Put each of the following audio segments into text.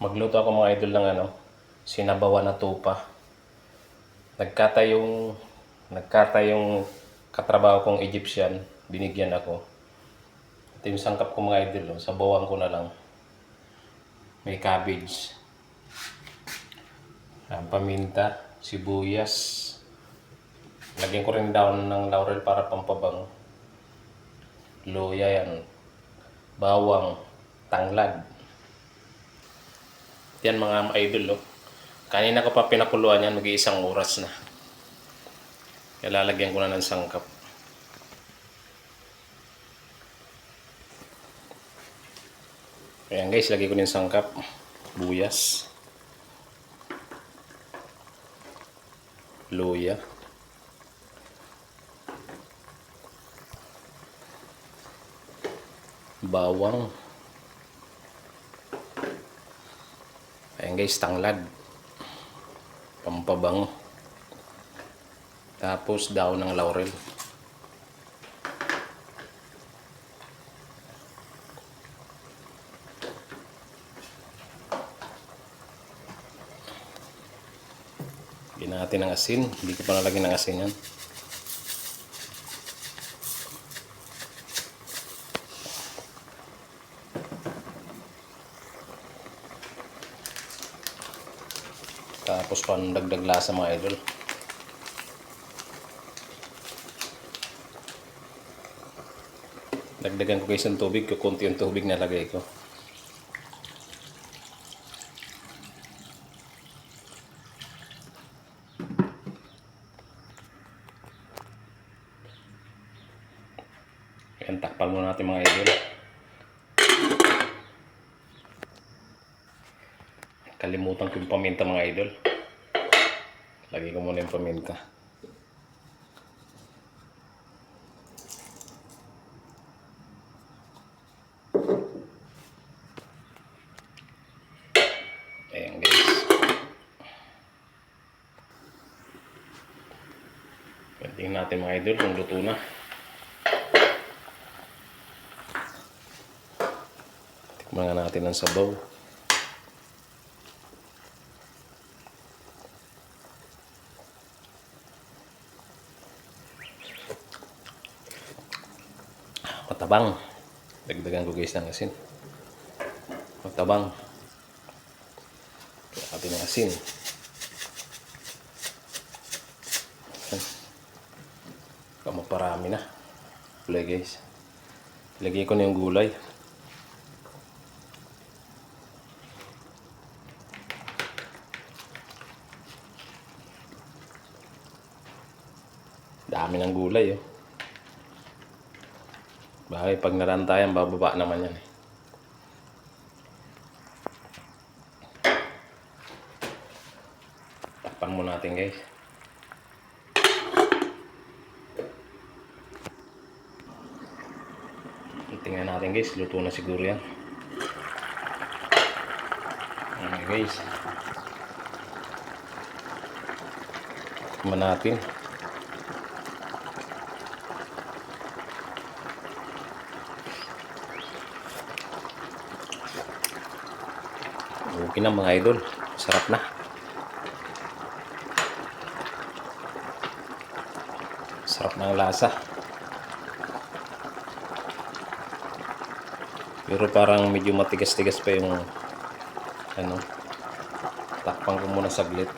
Magluto ako mga idol ng sinabawan na tupa. Nagkata yung katrabaho kong Egyptian, binigyan ako. Ito yung sangkap ko mga idol, sabawan ko na lang. May cabbage, paminta, sibuyas. Lagyan ko rin daon ng laurel para pampabango. Luya yan, bawang, tanglad. Yan mga idol, kanina ko pa pinakuluan yan, mag-iisang oras na. Kaya lalagyan ko na ng sangkap. Ayan guys, lagay ko ng sangkap. Buyas, luya, bawang. Ayan guys, tanglad, pampabango. Tapos daon ng laurel. Lagyan natin ng asin. Hindi ko pa nalagyan ng asin yan. Tapos pandagdag lasa mga idol. Dagdagan ko guys ng tubig. Kukunti yung tubig na lagay ko. Ayan, takpan muna natin mga idol. Kalimutan ko yung paminta mga idol. Lagay ko muna yung paminta. Ayan guys. Tingnan natin mga idol kung luto na. Tikman nga natin ang sabaw. Matabang. Dagdagan ko guys ng asin. Matabang. Kaya natin ng asin. Maparami na. Gulay guys. Ilagay ko na yung gulay. Dami ng gulay Bakit pag narantayan, bababa naman yan Takpan mo natin guys. Tingnan natin guys, luto na siguro yan. Okay guys. Tikman natin. Okay na mga idol. Sarap na. Sarap ng lasa. Pero parang medyo matigas-tigas pa yung takpan ko muna saglit.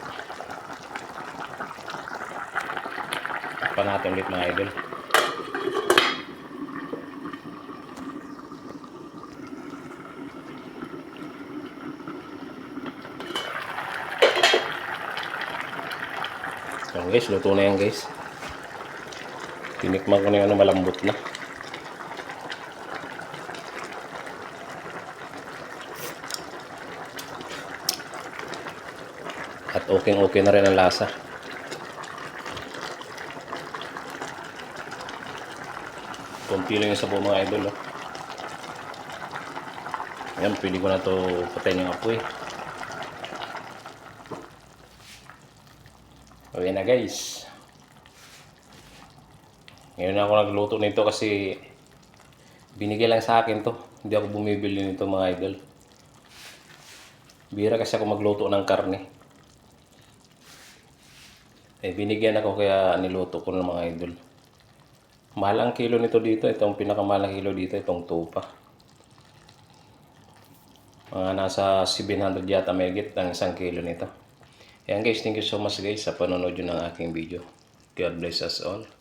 Takpan natin ulit mga idol. Yan guys, luto na yan guys. Tinikman ko na yung malambot na. At okay na rin ang lasa. Kunti lang yung sabaw mga idol Ayan, pwede ko na to patayin yung apoy. Okay na guys. Ngayon na ako nagluto nito kasi binigay lang sa akin to. Hindi ako bumibili nito mga idol. Bira kasi ako magluto ng karne. Binigyan ako kaya niluto ko ng mga idol. Mahal ang kilo nito dito. Itong pinakamahal na kilo dito, itong tupa. Mga nasa 700 yata megit ang isang kilo nito. Ayan guys, thank you so much guys sa panonood nyo ng aking video. God bless us all.